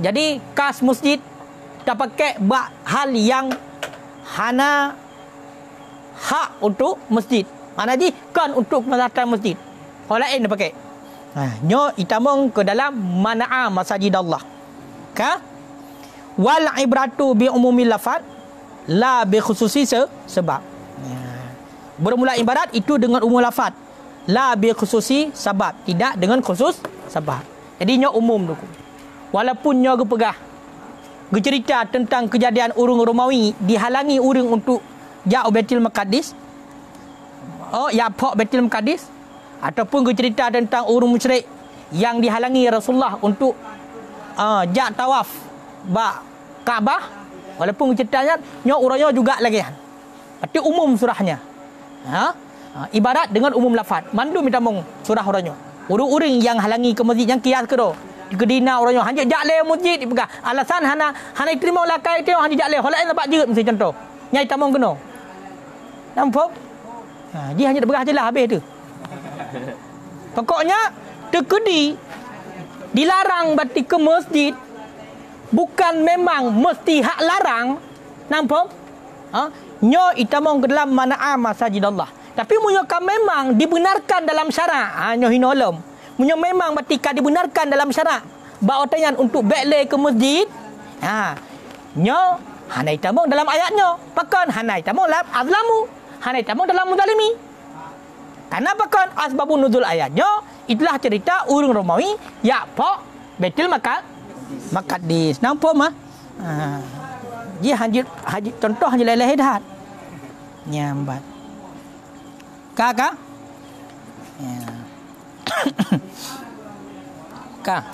Jadi kas masjid tak pakai hal yang hana hak untuk masjid. Mana ji kan untuk kemaslahatan masjid. Hal lain dia pakai. Nyo itamong ke dalam mana'a masajidallah. Ka wal ibratu bi umumil lafaz la bi khususi sebab. Bermula ibarat itu dengan umum lafaz. La bi khususi sebab, tidak dengan khusus sebab. Jadi nyo umum tu. Walaupun nyo gepegah cerita tentang kejadian urang Romawi dihalangi urang untuk jak Baitul Maqdis. Ya pok Baitul Maqdis ataupun cerita tentang urang musyrik yang dihalangi Rasulullah untuk jak tawaf ba Kaabah. Walaupun ceritanya nyo urangnya juga lagi. Berarti umum surahnya. Ibarat dengan umum lafaz. Mandu minta mong surah orangnya. Urang yang halangi ke masjid yang kias ke do. Kedina orangnya hanya jak le masjid dipegang. Alasan hana terima lakai tengok hanya jak le. Hal lain lepak jeut mesti contoh. Nyai tamong kena. Nampak? Dia hanya berah jelah habis tu. Pokoknya tekedi dilarang berarti ke masjid bukan memang mesti hak larang. Nampak? Nyo itamong ke dalam mana'a masajidallah. Tapi munyo kan memang dibenarkan dalam syarak. Nyo hinolom. Munyo memang bertika dibenarkan dalam syarak. Ba otayan untuk bekle ke masjid. Nyo Hanai tamung dalam ayatnya. Pakan hanai tamung dalam azlamu. Hanai tamung dalam muzalimi. Karena pakan asbabun nuzul ayatnya itulah cerita urang Romawi ya pak Baitul Maqdis. Nampak mah? Dia haji contoh hanya leleh dah. Nyambat. Kakak? Ya. Kak.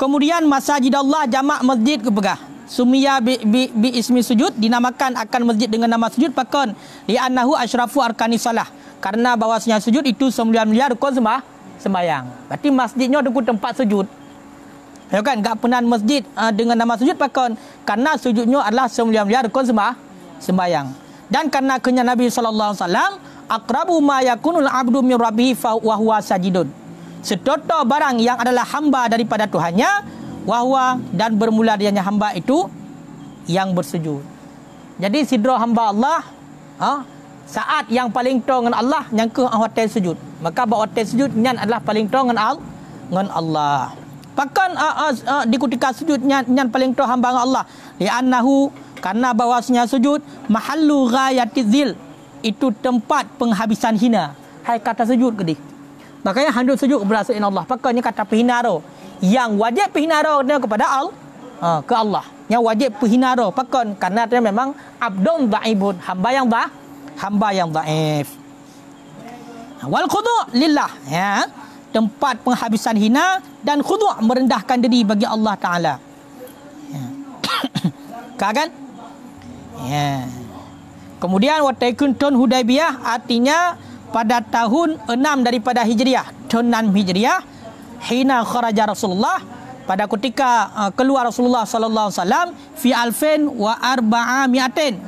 Kemudian masjid Allah jamak masjid kepegah. Sumiyya bi ismi sujud, dinamakan akan masjid dengan nama sujud pakon li annahu asyrafu arkani salah. Karena bahwasanya sujud itu 9 miliar rukun sembahyang. Berarti masjidnya ada tempat sujud. Ya kan, enggak pernah masjid dengan nama sujud pakon karena sujudnya adalah 9 miliar rukun sembahyang. Dan karena kenya Nabi sallallahu alaihi wasallam aqrabu ma yakunul abdu min rabbihi fa huwa sajidun. Setoto barang yang adalah hamba daripada Tuhannya wahwa dan bermula dianya hamba itu yang bersujud. Jadi sidra hamba Allah saat yang paling tong dengan Allah yang ke hotel sujud. Maka bahawa hotel sujud nyan adalah paling tong dengan Allah. Bahkan di ketika sujud nyan paling tong hamba dengan Allah. Li'annahu karena bahawasanya sujud mahallu ghayatidzil itu tempat penghabisan hina. Hai kata sujud ke dia. Makanya handuk sujud berasal dari Allah. Pakainya kata penghinaro. Yang wajib penghinaro kepada Allah. Ke Allah. Yang wajib penghinaro. Pakai karena dia memang abdun da'ibun. Hamba yang dhaif. Wal khudu' lillah. Ya. Tempat penghabisan hina dan khudu' merendahkan diri bagi Allah Ta'ala. Ya. Kan? Ya. Kemudian wataikun ton Hudaybiyah artinya pada tahun 6 daripada Hijriah. Tahun 6 Hijriah hina kharaja Rasulullah pada ketika keluar Rasulullah sallallahu alaihi wasallam fi alfin wa arba'amiatin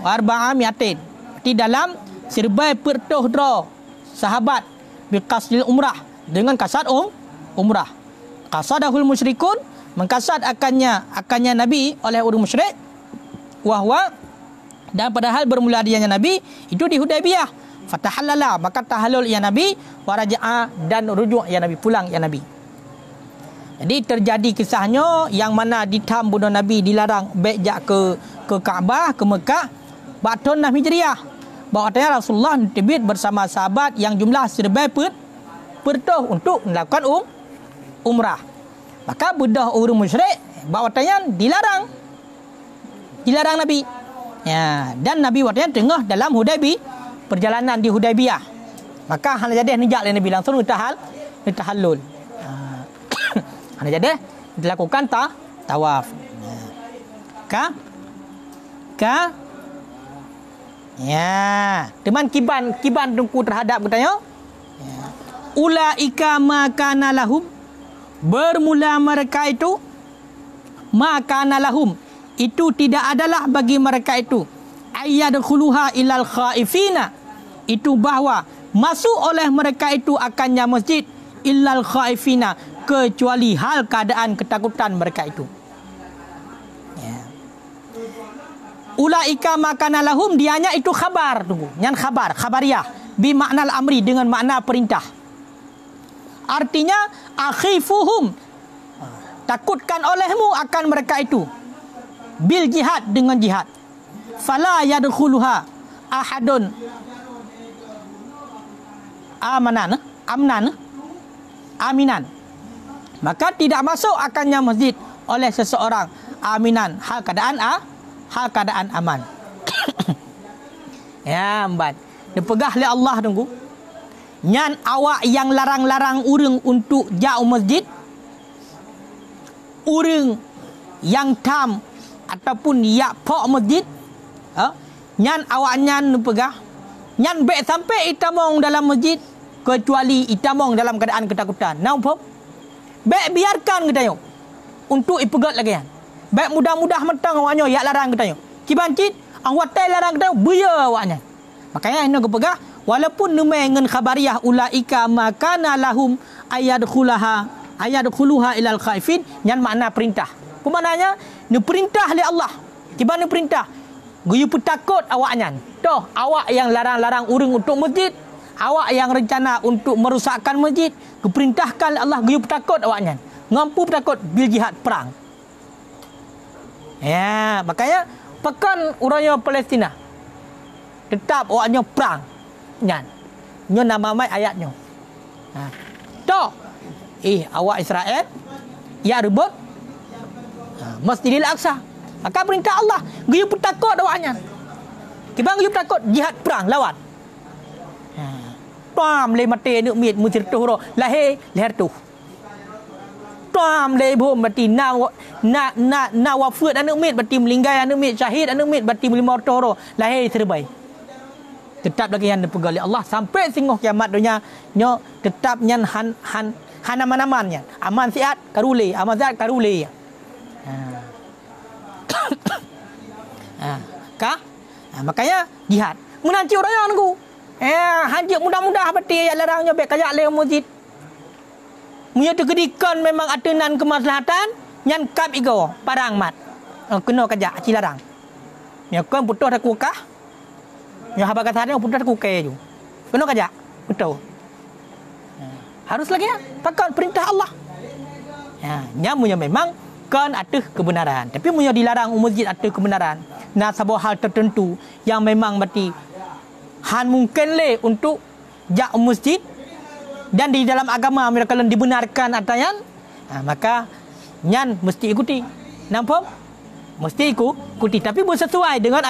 di dalam serbai pertohdra sahabat biqasdil umrah dengan kasad umrah. Qasadahul musyrikun mengkasad akannya Nabi oleh orang musyrik wahwa dan padahal bermula dianya Nabi itu di Hudaybiyah. Fatahallala maka tahallul ya Nabi waraja'a dan rujuk ya Nabi pulang ya Nabi. Jadi terjadi kisahnya yang mana ditam bunuh Nabi dilarang baik ke Kaabah ke Mekah tahun 6 Hijriah. Bahawasanya Rasulullah terbit bersama sahabat yang jumlah serbai pertuh untuk melakukan umrah. Maka budak orang musyrik bahawasanya dilarang Nabi. Ya, dan Nabi waktu tengah dalam perjalanan di Hudaybiyah. Maka hanya jadi nijak Nabi langsung tahallul. Hanya jadi dilakukan tawaf. Ka? Ya, teman kiban tungku terhadap katanya. Ya. Ulaika makana lahum bermula mereka itu makana lahum itu tidak adalah bagi mereka itu ayyadkhuluha ilal khaifina itu bahwa masuk oleh mereka itu akannya masjid illal khaifina kecuali hal keadaan ketakutan mereka itu. Ya. Ulaika makana lahum dianya itu khabar tunggu. Yang khabariyah bi maknal amri dengan makna perintah. Artinya akhifuhum takutkan olehmu akan mereka itu bil jihad dengan jihad. Fala yadkhuluha ahadun aminan. Maka tidak masuk akannya masjid oleh seseorang aminan hal keadaan aman. Ya, embat. Dipegah oleh Allah tunggu. Nyan awak yang larang-larang urang untuk jauh masjid. Urang yang tam ataupun yak pok masjid. Nyan awak nyan pegah. Nyan baik sampai itamong dalam masjid kecuali itamong dalam keadaan ketakutan. Nampak? Baik biarkan kita yo. Untuk ipegat lagi kan. Baik mudah-mudah mentang awaknya yak larang kita yo. Kibancit awak tai larang kita yo buya awaknya. Makanya ini kepegah walaupun nemai dengan khabariyah ulaika makana lahum ayadkhuluha ilal khaifin yang makna perintah. Pemananya ni perintah oleh Allah. Tiba ni perintah. Guyu petakut awaknya. Toh awak yang larang-larang urang untuk masjid, awak yang rencana untuk merusakkan masjid, keperintahkan Allah guyu petakut awaknya. Ngampu petakut bil jihad perang. Ya, makanya pekan urangnya Palestina. Tetap awaknya perang. Nyan. Nyo nama mai ayatnya. Tok. Awak Israel ya rebut Masjidil Aqsa. Maka perintah Allah, giyu petakut awaknya. Kibang giyu petakut jihad perang lawan. Tam le mati nuk mit musir tu ro lahir leher tu. Tam le bom mati na wafat anak mit mati melinggai anak mit syahid anak mit mati melimau toro lahir terbaik. Tetap lagi yang dipegang oleh Allah sampai singoh kiamat dunia nyo tetap nyan han aman-aman nyan. Aman sihat karule, aman sihat karule. Makanya jihad. Menanti orang yang aku. Haji mudah-mudah peti yang larangnya baik kajak le masjid. Munya tegedikan memang atenan kemaslahatan nyan kap igo parang mat. Kena kajak cilarang. Ya kan putus dak kukah. Ya habaq katanya putus dak kuke ju. Kena kajak. Betul. Harus lagi ya. Pakai perintah Allah. Nyamunya memang kan ada kebenaran. Tapi munya dilarang masjid ada kebenaran. Nah sebuah hal tertentu yang memang mati han mungkin le untuk jak masjid dan di dalam agama mereka kalau dibenarkan atayan maka nyan mesti ikuti. Nampak? Mesti ikuti tapi bersesuai dengan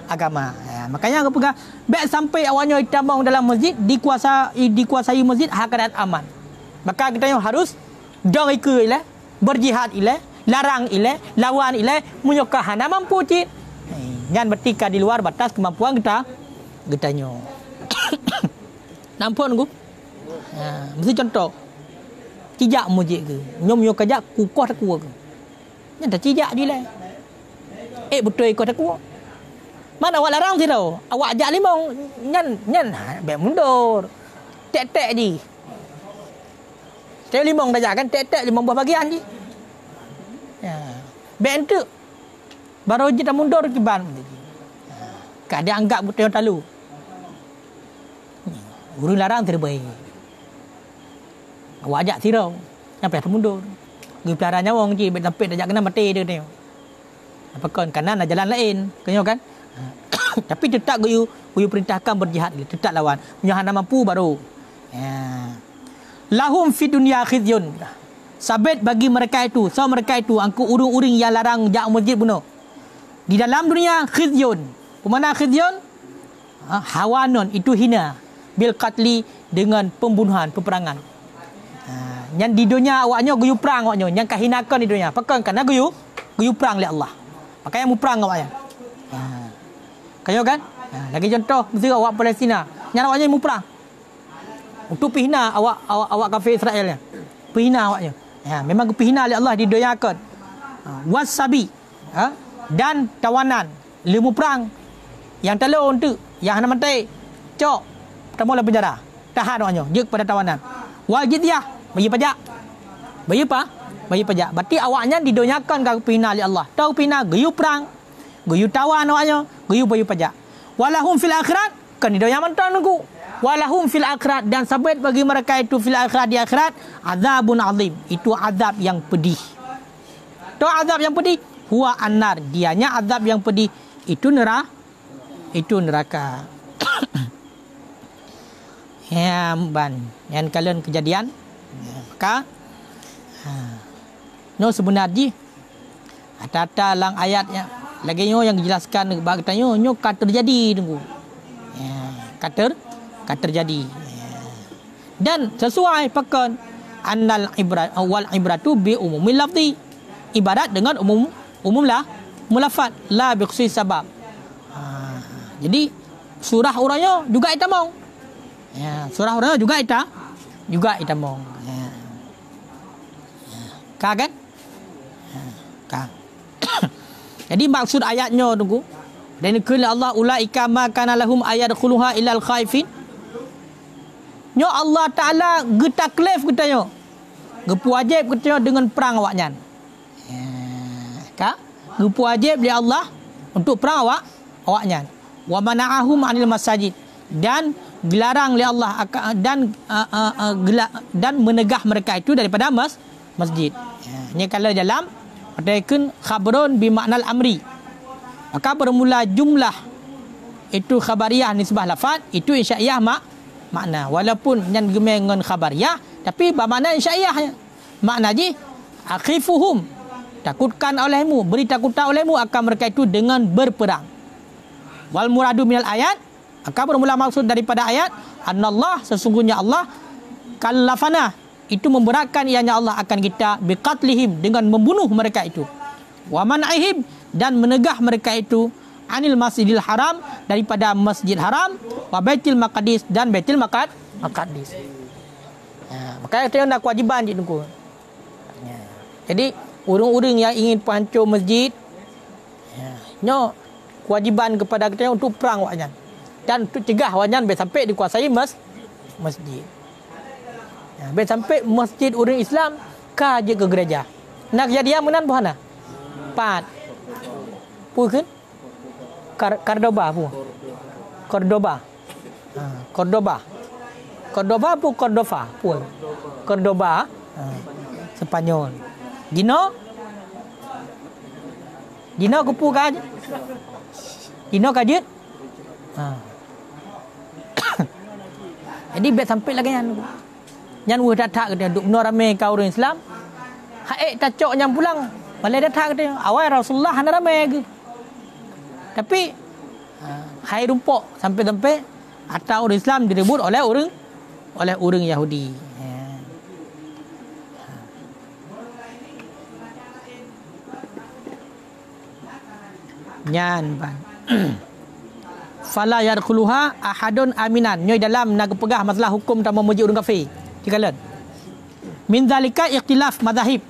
agama. Makanya aku pegang baik sampai awalnya itamang dalam masjid dikuasai masjid hakarat aman. Maka kita harus dong ikut ile berjihad ile larang ile lawan ile munyakah hana mampu cik. Nyan bertika di luar batas kemampuan kita nyo. Nampak aku? Mesti contoh. Cijak masjid ke. Nyom kajak kukuh tak kuah ke. Nyan tak cijak dia lah. Betul ikut tak kuah. Mana awak larang sih tau. Awak ajak limau. Nyan. Baik mundur. Tek-tek je. Saya limau dah ajak kan. Tek-tek limau buah bagian je. Baik entuk. Baru je dah mundur kiban. Kak dia anggap betul yang talu. Guru larang terbaik. Awak ajak sirau. Sampai termundur. Guru pelara nyawang je. Sampai dah ajak kena mati dia ni. Apakah kanan ada jalan lain. Kenyo kan? Tapi tetap guru perintahkan berjihad. Tetap lawan. Menyohana mampu baru. Lahum fi dunia khizyun. Sabit bagi mereka itu. So mereka itu. Angku urung-uring yang larang jak masjid bunuh. Di dalam dunia khizyun. Pemana khizyun? Hawanon. Itu hina. Bil qatli dengan pembunuhan, peperangan. Yang di dunia awaknya guyu perang awaknya, yang kahinakan di dunia. Pakai kerana guyu perang oleh Allah. Pakai yang mu perang awaknya. Kayo kan? Lagi contoh mesti awak Palestina. Yang awaknya mu perang. Untuk pihina awak kafir Israel ya. Pihina awaknya. Memang pihina oleh Allah di dunia kan. Wasabi. Dan tawanan. Lemu perang. Yang telur untuk yang nak mati. Cok. Pertama penjara. Tahan awaknya. Dia kepada tawanan. Wajib dia. Bagi pajak. Bagi apa? Bagi pajak. Berarti awaknya didonyakan ke pihina oleh Allah. Tahu pihina. Geyu perang. Geyu tawan awaknya. Geyu bagi pajak. Walahum fil akhirat. Kan didonyakan aku. Walahum fil akhirat. Dan sabit bagi mereka itu fil akhirat di akhirat. Azabun azim. Itu azab yang pedih. Tahu azab yang pedih? Huwa annar. Dianya azab yang pedih. Itu neraka. Itu neraka. Yang kalian kejadian maka sebenarnya ada lang ayatnya lagi yang dijelaskan bagi tanya kat terjadi tunggu kat terjadi dan sesuai pakan annal ibrat awal ibratu bi umumil lafzi ibarat dengan umumlah mulafat la bi khusus sabab. Jadi surah orangnya juga itamong. Surah orangnya juga itamong. Kan? Jadi maksud ayatnya tunggu. Dan kul Allah ulaika ma kana lahum ayadkhuluha ilal khaifin. Nyo Allah Taala getaklif katanya. Gepu wajib katanya dengan perang awaknya. Gepu wajib dia Allah untuk perang awaknya. Wa mana'ahum 'anil masajid dan dilarang oleh Allah dan menegah mereka itu daripada masjid. Ini kalau dalam perhatikan khabarun bi maknal amri. Maka bermula jumlah itu khabariyah nisbah lafaz, itu insya'iyah makna. Walaupun yang gemengan khabariyah, tapi bermakna insya'iyah. Makna je, akhifuhum, takutkan olehmu, beri takutan olehmu akan mereka itu dengan berperang. Wal muradu minal ayat, akan bermula maksud daripada ayat, annallah, sesungguhnya Allah, kallafana, itu memberatkan ianya Allah akan kita, biqatlihim, dengan membunuh mereka itu. Wa man'ihim, dan menegah mereka itu, anil masjidil haram, daripada masjid haram, wa baitil maqdis, dan baitil maqdis. Makanya kita nak kewajiban je tunggu. Jadi orang-orang yang ingin pancur masjid, nyo kewajiban kepada kita untuk perang wajan dan untuk cegah wajan sampai dikuasai masjid. Sampai masjid orang Islam ka je ke gereja. Nak kejadian menan buhana. 4 pu kan? Cordoba pu. Cordoba. Cordoba pu Cordova pu. Cordoba. Spanyol. Dino kupu ka je. Dino kajet. Jadi bet sampai lagi yang tak kata duk benar ramai kau orang Islam. Haik tacok yang pulang. Balai datang kata awal Rasulullah hana ramai ke. Tapi hai rumpok sampai atau orang Islam direbut oleh orang Yahudi. Nyan ban. Fala yadkhuluha ahadun aminan. Nyoi dalam nak pegah masalah hukum dan memuji orang kafir. Dikalan. Min zalika ikhtilaf mazahib.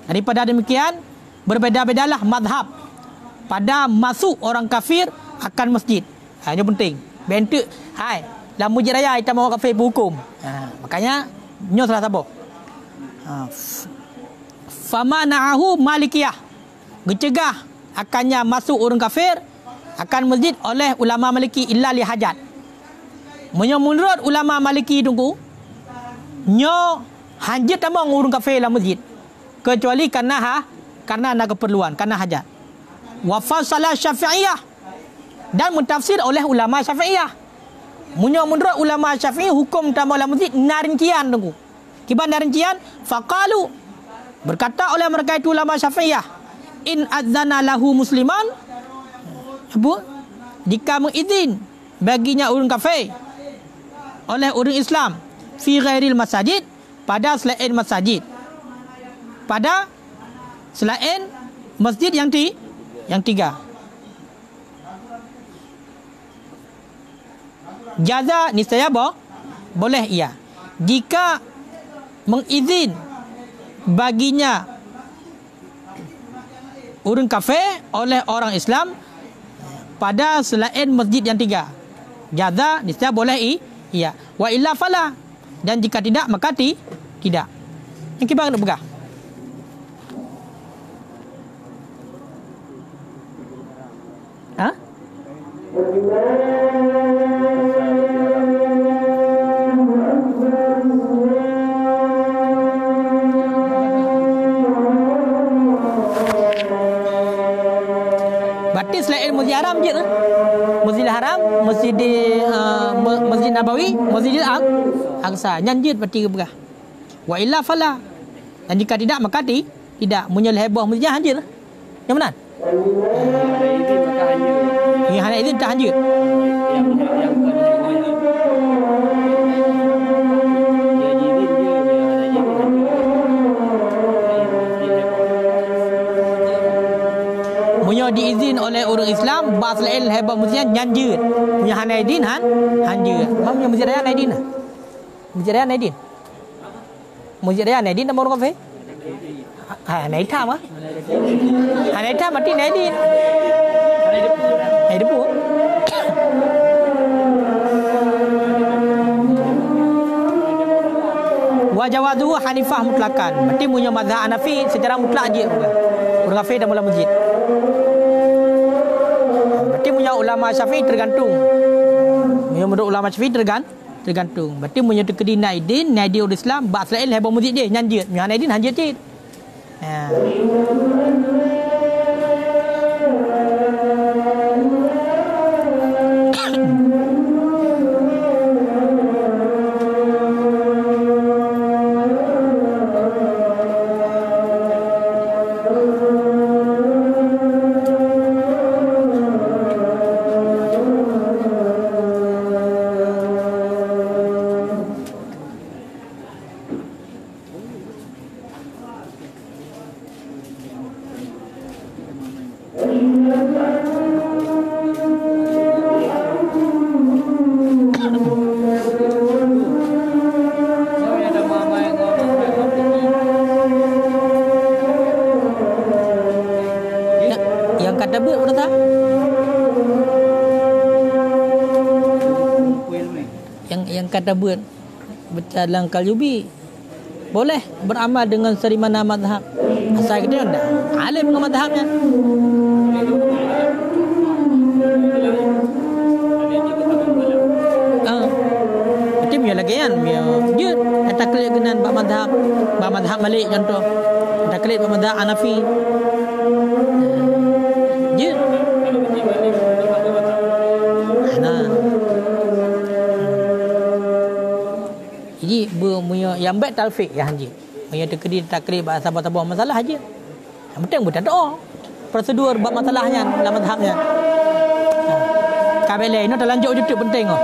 Daripada demikian berbeza-bezalah mazhab pada masuk orang kafir akan masjid. Ini penting. Bentuk hai dalam masjid raya kita mau kafir berhukum. Makanya nyo salah sabo. Fama na'ahu malikiyah. Gecegah akannya masuk orang kafir akan masjid oleh ulama Maliki illa li hajat. Menurut ulama Maliki tunggu nyo hajat tamang orang kafir dalam masjid kecuali karena ada keperluan, karena hajat. Wa fasala Syafi'iyah, dan mentafsir oleh ulama Syafi'iyah. Menurut ulama Syafi'iyah hukum tamang dalam masjid narincian tunggu. Kiban narincian faqalu, berkata oleh mereka itu ulama Syafi'iyah, in adzana lahu musliman, jika mengizin baginya orang kafir oleh orang Islam fi ghairil masajid, pada selain masjid, pada selain masjid yang tiga, jaza niscaya boleh ia jika mengizin baginya orang kafir oleh orang Islam pada selain masjid yang tiga. Jaza niscaya boleh iya. Wa illa fala, dan jika tidak maka tidak. Yang kita nak pegang. Berarti selain Masjid Haram je lah. Masjidil Haram, Masjid Nabawi, Masjidil Aqsa. Nyanjit berarti ke berah. Wa illa fala. Dan jika tidak maka tidak. Munyal hebah masjid hanjir lah. Yang mana? Yang hanya itu tak hanjir. Punya diizin oleh orang Islam baslail hebah masjid nyanjir. Punya Hanaidin hanjir. Punya Masjid Raya Hanaidin. Masjid Raya Hanaidin. Masjid Raya Hanaidin nama orang kafe? Hanaidin mah. Hanaidin mati Hanaidin. Hanaidin pun. Wajawazuhu Hanifah mutlakan. Berarti punya mazhab Hanafi secara mutlak je. Orang kafe dah mula masjid. Berarti punya ulama Syafi'i tergantung. Menurut ulama Syafi'i tergantung. Berarti punya tekedi Naidin orang Islam ba Israel hebah masjid dia nyanjit. Punya Naidin hanjit je. yang kata buat bercalang kalyubi boleh beramal dengan serimana mazhab asal kita dah alim dengan mazhabnya. Macam dia lagi kan dia taklid dengan mazhab Malik contoh, taklid mazhab Hanafi dia jadi yang baik talfik ya haji. Yang takrib sabar-sabar masalah aja. Yang penting bukan doa. Prosedur bab masalahnya dalam mazhabnya. Kabel ini dah lanjut YouTube penting oh.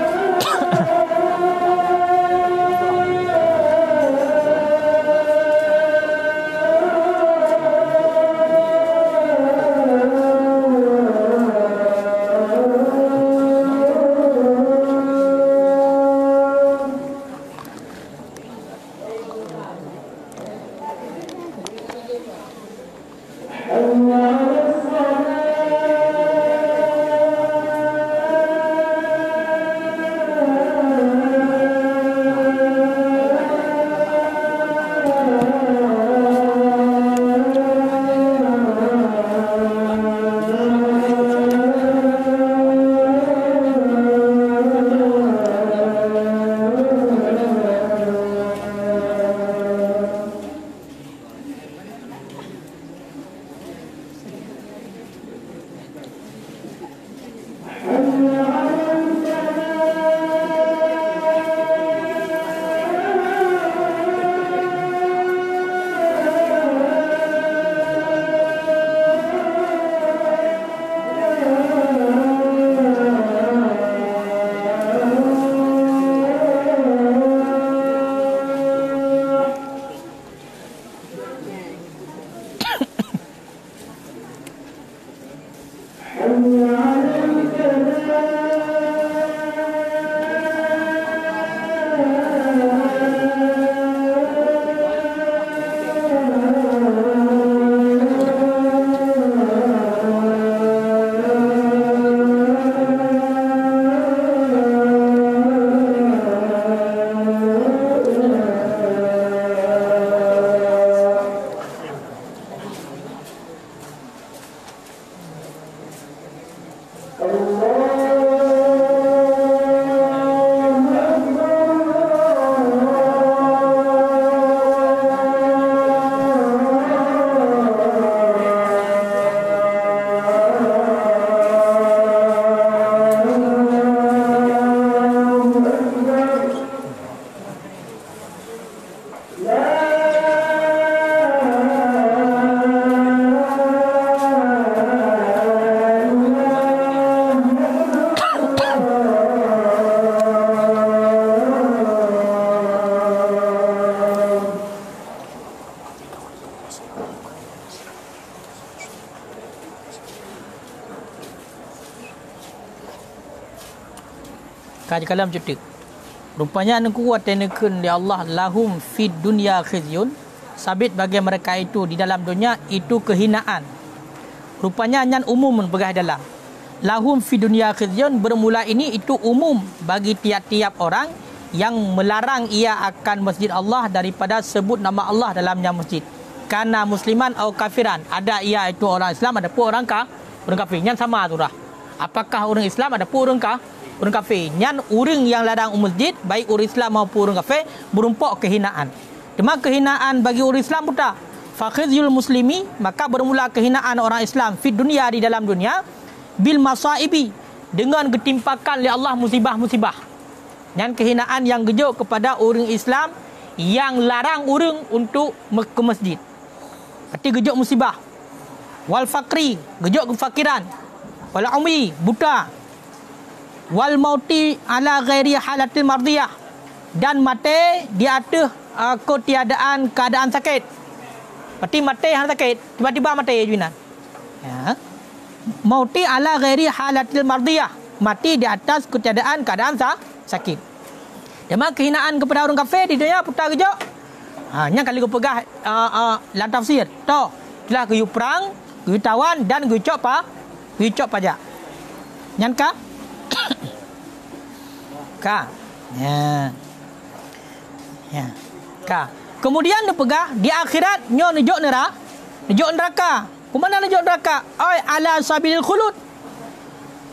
Kaji kalam cetik. Rupanya anu kuat tenekeun di Allah lahum fid dunya khizyun. Sabit bagi mereka itu di dalam dunia itu kehinaan. Rupanya nyan umum begah dalam. Lahum fid dunya khizyun bermula ini itu umum bagi tiap-tiap orang yang melarang ia akan masjid Allah daripada sebut nama Allah dalamnya masjid. Karena musliman atau kafiran. Ada ia itu orang Islam, ada pun orang kafir. Nyan sama tu dah. Apakah orang Islam ada pun orang kafir. Nyan orang yang larang masjid, baik orang Islam maupun orang kafir, berumpuk kehinaan. Cuma kehinaan bagi orang Islam putar. Fakhizyul muslimi, maka bermula kehinaan orang Islam fit dunia di dalam dunia bil masaibi, dengan ketimpakan oleh Allah musibah-musibah. Dan kehinaan yang gejuk kepada orang Islam yang larang orang untuk ke masjid. Berarti gejuk musibah. Wal fakri, gejuk kefakiran. Wal umi, buta. Wal mauti ala ghairi halatil mardiyah, dan mati di atas ketiadaan keadaan sakit. Berarti mati yang sakit, tiba-tiba mati juinan. Ya. Mauti ala ghairi halatil mardiyah, mati di atas ketiadaan keadaan sakit. Memang kehinaan kepada orang kafir di dunia putar gejuk. Nya kali ku pegah dalam tafsir. Toh, telah ku perang, ku tawan dan ku cop pajak. Nyan ka? Ya. Ya. Ka. Kemudian dia pegah di akhirat nyo nejuk neraka. Nejuk neraka. Kemana nejuk neraka? Ai ala sabilil khulud.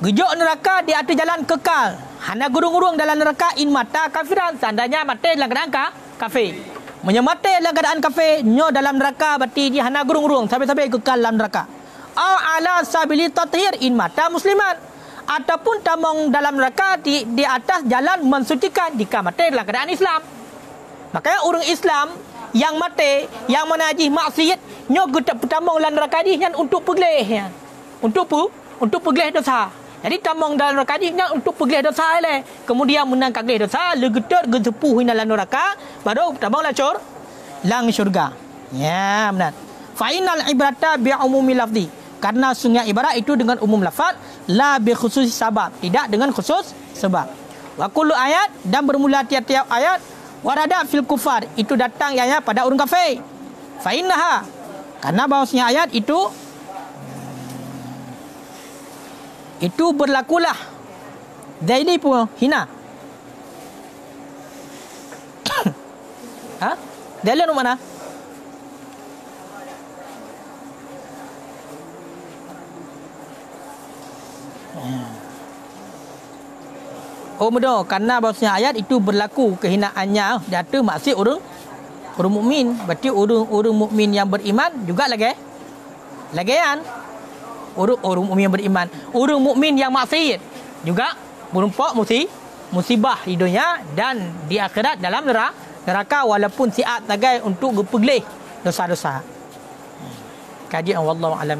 Gejuk neraka di atas jalan kekal. Hana gurung-gurung dalam neraka in mata kafiran. Seandainya mati dalam keadaan kafir. Menyemati dalam keadaan kafir, nyo dalam neraka berarti dia hana gurung-gurung sampai-sampai kekal dalam neraka. Au ala sabili tathir in mata musliman. Ataupun tamong dalam neraka di atas jalan mensucikan jika mati dalam keadaan Islam. Makanya orang Islam yang mati, yang menajih maksiat, nyo tamong dalam neraka ni untuk pergelih ya. Untuk pergelih dosa. Jadi tamong dalam neraka ni untuk pergelih dosa le. Kemudian menang kagih dosa, legetur gesepuh dalam neraka, baru tamong lang syurga. Ya, benar. Fa innal ibrata bi umumi lafzi. Karena sungguh ibarat itu dengan umum lafaz, la bi khusus sabab, tidak dengan khusus sebab. Wa kullu ayat, dan bermula tiap-tiap ayat warada fil kufar, itu datang ayat pada orang kafir. Fa innaha, karena bahawasanya ayat itu berlakulah. Zaidi pun hina. Ha? Dalil mana? Oh mudah, karena bahawasanya ayat itu berlaku kehinaannya data maksud orang mukmin. Berarti orang mukmin yang beriman juga lagian. Orang mukmin yang beriman, orang mukmin yang maksiat juga berumpak musibah di dunia dan di akhirat dalam neraka walaupun siat tagai untuk pergelih dosa-dosa. Kajian wallahu alam.